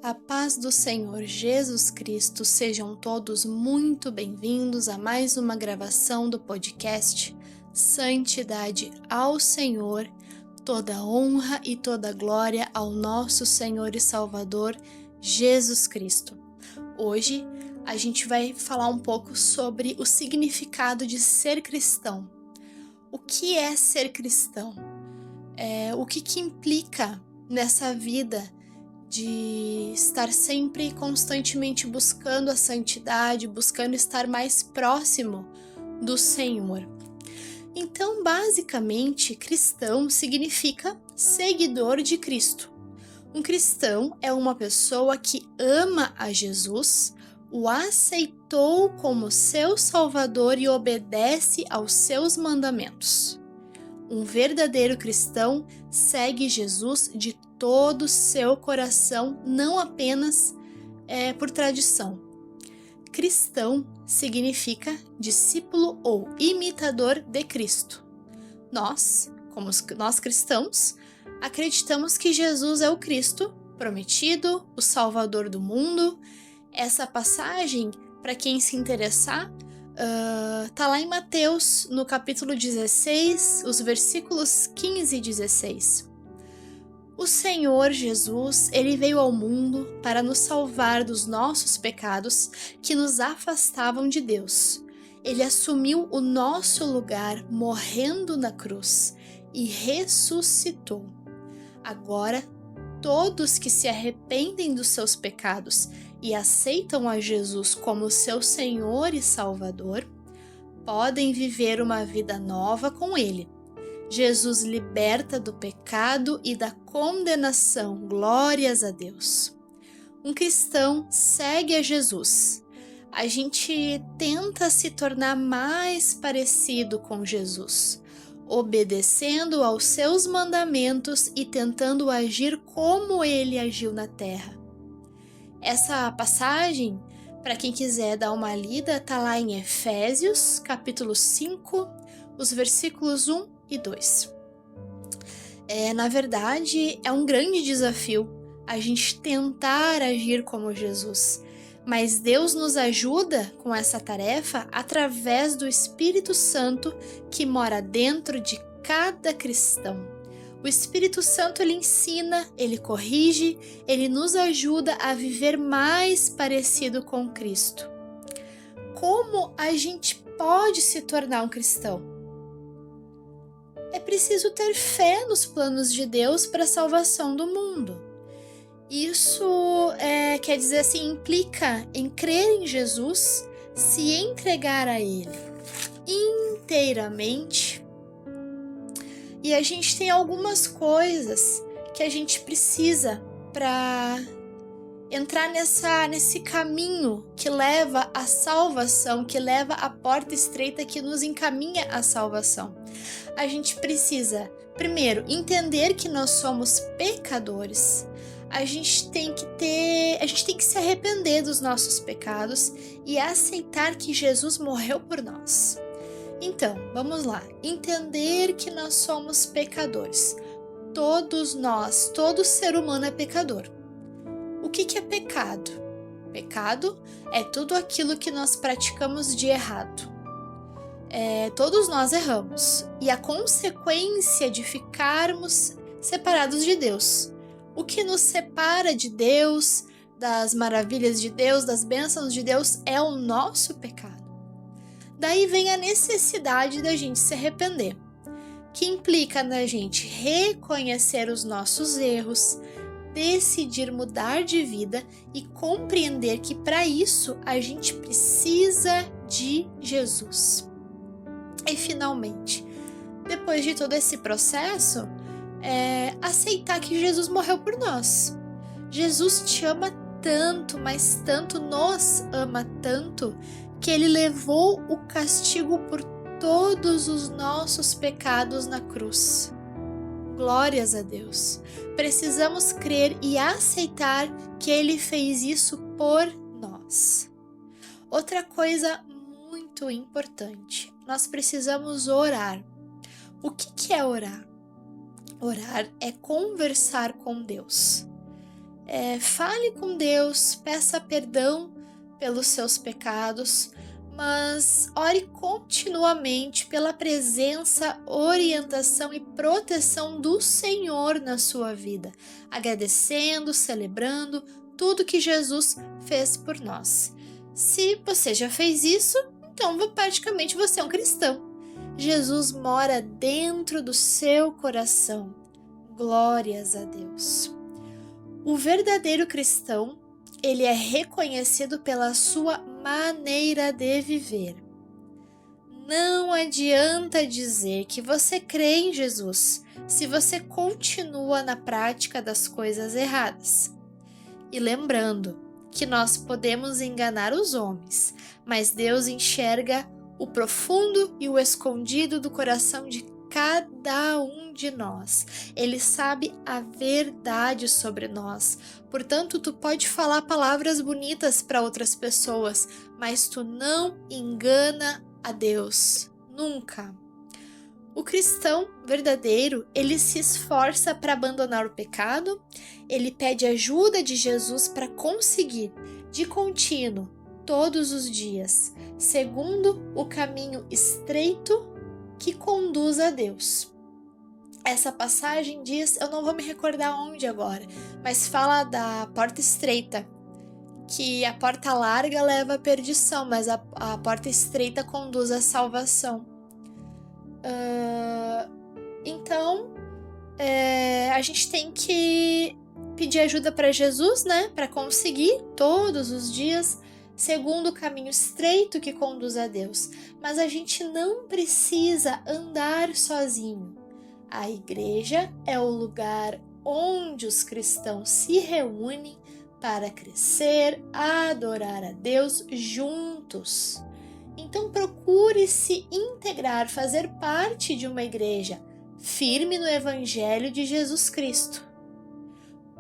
A paz do Senhor Jesus Cristo, sejam todos muito bem-vindos a mais uma gravação do podcast Santidade ao Senhor, toda honra e toda glória ao nosso Senhor e Salvador Jesus Cristo. Hoje a gente vai falar um pouco sobre o significado de ser cristão. O que é ser cristão? O que implica nessa vida de estar sempre constantemente buscando a santidade, buscando estar mais próximo do Senhor. Então, basicamente, cristão significa seguidor de Cristo. Um cristão é uma pessoa que ama a Jesus, o aceitou como seu Salvador e obedece aos seus mandamentos. Um verdadeiro cristão segue Jesus de todo o seu coração, não apenas por tradição. Cristão significa discípulo ou imitador de Cristo. Nós, como nós cristãos, acreditamos que Jesus é o Cristo prometido, o Salvador do mundo. Essa passagem, para quem se interessar, tá lá em Mateus, no capítulo 16, os versículos 15 e 16. O Senhor Jesus, ele veio ao mundo para nos salvar dos nossos pecados que nos afastavam de Deus. Ele assumiu o nosso lugar morrendo na cruz e ressuscitou. Agora, todos que se arrependem dos seus pecados e aceitam a Jesus como seu Senhor e Salvador, podem viver uma vida nova com Ele. Jesus liberta do pecado e da condenação, glórias a Deus. Um cristão segue a Jesus. A gente tenta se tornar mais parecido com Jesus, obedecendo aos seus mandamentos e tentando agir como Ele agiu na terra. Essa passagem, para quem quiser dar uma lida, está lá em Efésios, capítulo 5, os versículos 1 e 2. Na verdade, é um grande desafio a gente tentar agir como Jesus, mas Deus nos ajuda com essa tarefa através do Espírito Santo que mora dentro de cada cristão. O Espírito Santo, ele ensina, ele corrige, ele nos ajuda a viver mais parecido com Cristo. Como a gente pode se tornar um cristão? É preciso ter fé nos planos de Deus para a salvação do mundo. Isso quer dizer assim, implica em crer em Jesus, se entregar a Ele inteiramente. E a gente tem algumas coisas que a gente precisa para entrar nesse caminho que leva à salvação, que leva à porta estreita que nos encaminha à salvação. A gente precisa, primeiro, entender que nós somos pecadores. A gente tem que se arrepender dos nossos pecados e aceitar que Jesus morreu por nós. Então, vamos lá. Entender que nós somos pecadores. Todos nós, todo ser humano é pecador. O que é pecado? Pecado é tudo aquilo que nós praticamos de errado. Todos nós erramos. E a consequência de ficarmos separados de Deus. O que nos separa de Deus, das maravilhas de Deus, das bênçãos de Deus, é o nosso pecado. Daí vem a necessidade da gente se arrepender, que implica na gente reconhecer os nossos erros, decidir mudar de vida e compreender que para isso a gente precisa de Jesus. E finalmente, depois de todo esse processo, aceitar que Jesus morreu por nós. Jesus te ama tanto, mas tanto, nos ama tanto, que Ele levou o castigo por todos os nossos pecados na cruz. Glórias a Deus. Precisamos crer e aceitar que Ele fez isso por nós. Outra coisa muito importante, nós precisamos orar. O que é orar? Orar é conversar com Deus. Fale com Deus, peça perdão pelos seus pecados, mas ore continuamente pela presença, orientação e proteção do Senhor na sua vida, agradecendo, celebrando tudo que Jesus fez por nós. Se você já fez isso, então praticamente você é um cristão. Jesus mora dentro do seu coração. Glórias a Deus. O verdadeiro cristão, ele é reconhecido pela sua maneira de viver. Não adianta dizer que você crê em Jesus se você continua na prática das coisas erradas. E lembrando que nós podemos enganar os homens, mas Deus enxerga o profundo e o escondido do coração de cada um de nós. Ele sabe a verdade sobre nós. Portanto, tu pode falar palavras bonitas para outras pessoas, mas tu não engana a Deus. Nunca. O cristão verdadeiro, ele se esforça para abandonar o pecado, ele pede ajuda de Jesus para conseguir, de contínuo, todos os dias, segundo o caminho estreito que conduz a Deus. Essa passagem diz, eu não vou me recordar onde agora, mas fala da porta estreita, que a porta larga leva à perdição, mas a porta estreita conduz à salvação. Então, a gente tem que pedir ajuda para Jesus, né, para conseguir todos os dias, segundo o caminho estreito que conduz a Deus. Mas a gente não precisa andar sozinho. A igreja é o lugar onde os cristãos se reúnem para crescer, adorar a Deus juntos. Então procure se integrar, fazer parte de uma igreja firme no Evangelho de Jesus Cristo.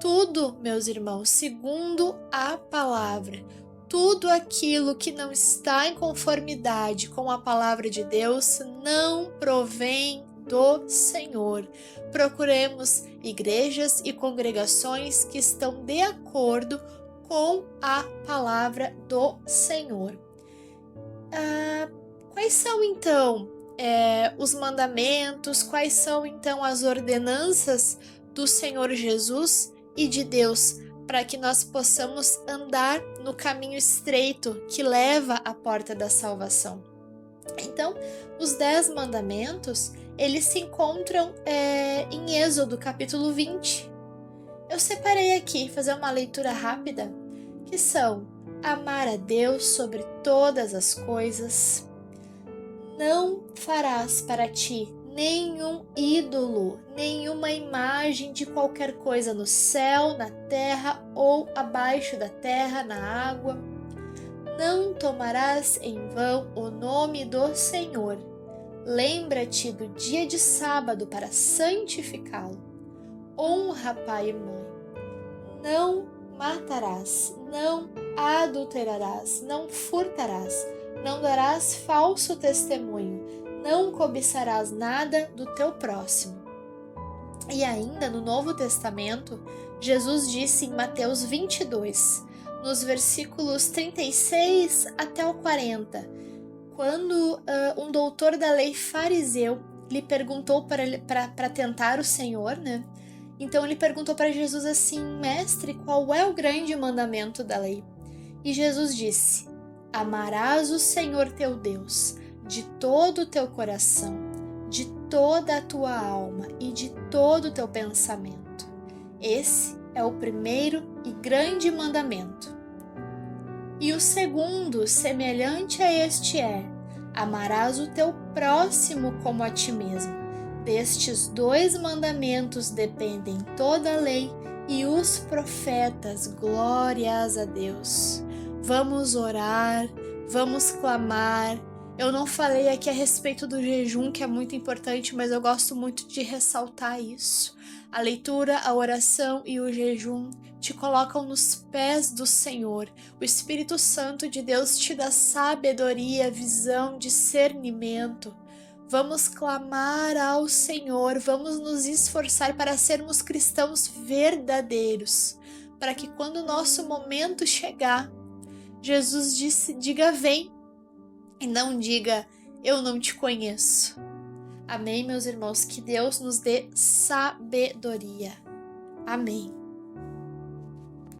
Tudo, meus irmãos, segundo a palavra, tudo aquilo que não está em conformidade com a palavra de Deus não provém do Senhor. Procuremos igrejas e congregações que estão de acordo com a palavra do Senhor. Quais são então os mandamentos, quais são então as ordenanças do Senhor Jesus e de Deus para que nós possamos andar no caminho estreito que leva à porta da salvação? Então, os 10 mandamentos, eles se encontram em Êxodo, capítulo 20. Eu separei aqui, fazer uma leitura rápida, que são: amar a Deus sobre todas as coisas, não farás para ti nenhum ídolo, nenhuma imagem de qualquer coisa no céu, na terra ou abaixo da terra, na água. Não tomarás em vão o nome do Senhor. Lembra-te do dia de sábado para santificá-lo. Honra pai e mãe. Não matarás, não adulterarás, não furtarás, não darás falso testemunho, não cobiçarás nada do teu próximo. E ainda no Novo Testamento, Jesus disse em Mateus 22, nos versículos 36 até o 40, quando um doutor da lei fariseu lhe perguntou para tentar o Senhor, né? Então ele perguntou para Jesus assim: mestre, qual é o grande mandamento da lei? E Jesus disse: amarás o Senhor teu Deus de todo o teu coração, de toda a tua alma e de todo o teu pensamento. Esse é o primeiro e grande mandamento. E o segundo, semelhante a este, é: amarás o teu próximo como a ti mesmo. Destes 2 mandamentos dependem toda a lei e os profetas. Glórias a Deus. Vamos orar, vamos clamar. Eu não falei aqui a respeito do jejum, que é muito importante, mas eu gosto muito de ressaltar isso. A leitura, a oração e o jejum te colocam nos pés do Senhor. O Espírito Santo de Deus te dá sabedoria, visão, discernimento. Vamos clamar ao Senhor, vamos nos esforçar para sermos cristãos verdadeiros, para que quando o nosso momento chegar, Jesus diga vem e não diga eu não te conheço. Amém, meus irmãos? Que Deus nos dê sabedoria. Amém.